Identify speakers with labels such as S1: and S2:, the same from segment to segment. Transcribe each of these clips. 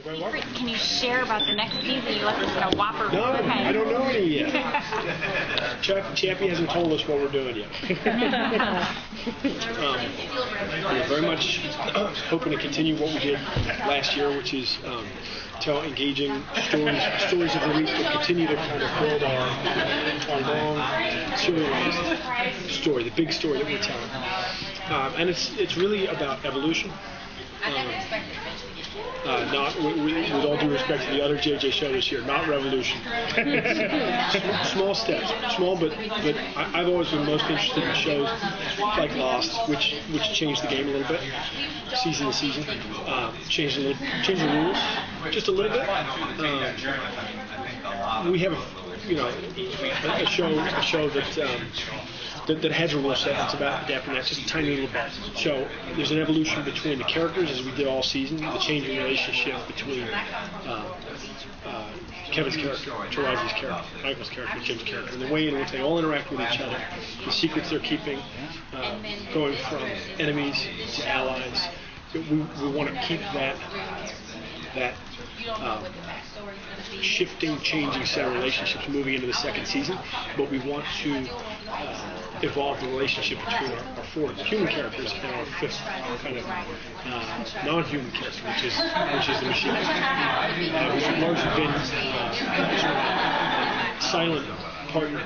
S1: very well.
S2: Can you share about the next season? You left us in a whopper.
S1: No, I don't know any yet. Chappie hasn't told us what we're doing yet. We're very much hoping to continue what we did last year, which is tell engaging stories of the week that continue to kind of build our long serialized story, the big story that we're telling. And it's really about evolution. Not with all due respect to the other JJ show this year, not revolution. Small steps, small, but I've always been most interested in shows like Lost, which changed the game a little bit, season to season, changed the rules just a little bit. We have a show that has a rule set. It's about adapting that just a tiny little bit. So there's an evolution between the characters, as we did all season, the changing relationship between Kevin's character, Taraji's character, Michael's character, Jim's character, and the way in which they all interact with each other, the secrets they're keeping, going from enemies to allies. We want to keep that shifting, changing set of relationships moving into the second season, but we want to evolve the relationship between our four human characters and our fifth kind of non-human character, which is the machine, which has largely been silent partner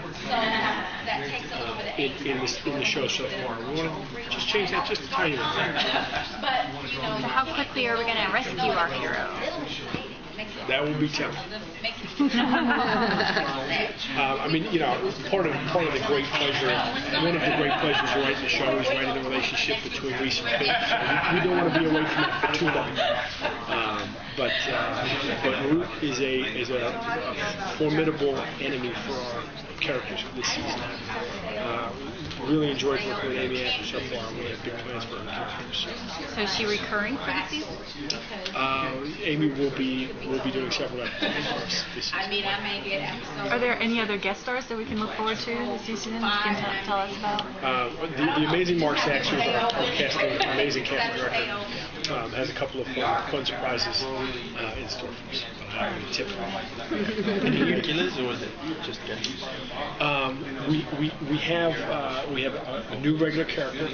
S1: in the show so far. We want to just change that just a tiny bit.
S2: So how quickly are we going to rescue our hero?
S1: That will be tough. I mean, part of the great pleasure, one of the great pleasures of writing the show is writing the relationship between Reese and Finn. We don't want to be away from it for too long. But Root is a formidable enemy for our characters this season. Really enjoyed working with Amy Asher so far. We have big plans for her characters.
S2: So is she recurring for the season?
S1: Amy will be doing several episodes this season.
S2: Are there any other guest stars that we can look forward to this season? You can tell us about.
S1: The amazing Mark Sachs, who's our amazing casting director, has a couple of fun surprises in store for us. Tip.
S3: Any regulars, or is it just guests?
S1: We have a new regular character,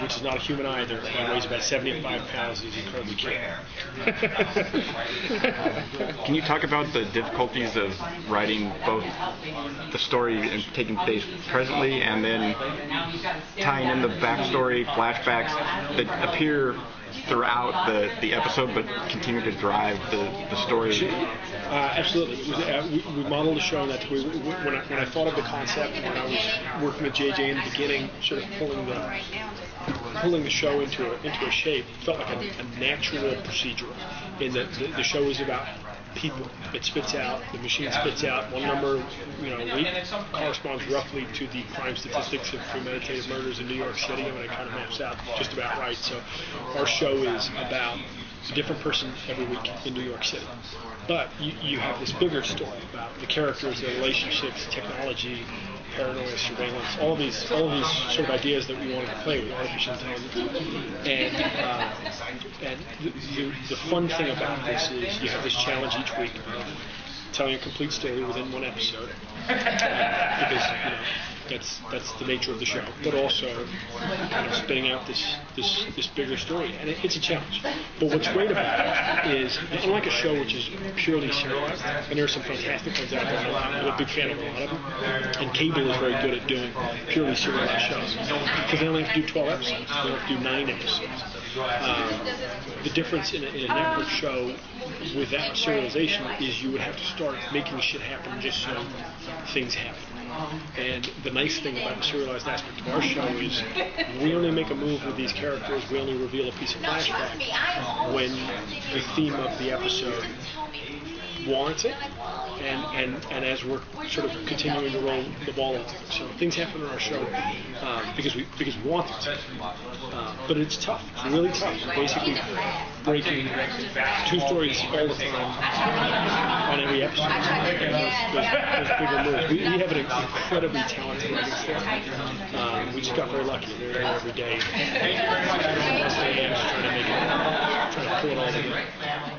S1: which is not a human either. Weighs about 75 pounds. He's incredibly cute.
S3: Can you talk about the difficulties of writing both the story and taking place presently, and then tying in the backstory, flashbacks that appear throughout the episode, but continue to drive the story?
S1: Absolutely. We modeled the show on that. When I thought of the concept, when I was working with JJ in the beginning, sort of pulling the show into a shape, felt like a natural procedural. In that the show is about people. It spits out, the machine spits out one number, a week, corresponds roughly to the crime statistics of premeditated murders in New York City, and it kind of maps out just about right. So our show is about a different person every week in New York City. But you have this bigger story about the characters, their relationships, technology, paranoia, surveillance, all these sort of ideas that we wanted to play with, artificial intelligence. And the fun thing about this is you have this challenge each week of telling a complete story within one episode, because that's the nature of the show, but also kind of spinning out this bigger story, and it's a challenge. But what's great about it is, unlike a show which is purely serialized, and there are some fantastic ones out there, I'm a big fan of a lot of them, and cable is very good at doing purely serialized shows, because they only have to do 12 episodes, they don't have to do 9 episodes. The difference in a network show without serialization is you would have to start making shit happen just so things happen. And the nice thing about the serialized aspect of our show is we only make a move with these characters, we only reveal a piece of flashback when the theme of the episode warrants it, and as we're sort of continuing to roll the ball along. So things happen in our show because we want them to. But it's tough. It's really tough. Basically breaking 2 stories all the time on every episode. Those bigger moves. We have an incredibly talented writing staff. We just got very lucky. They're there every day. Trying to pull it all together.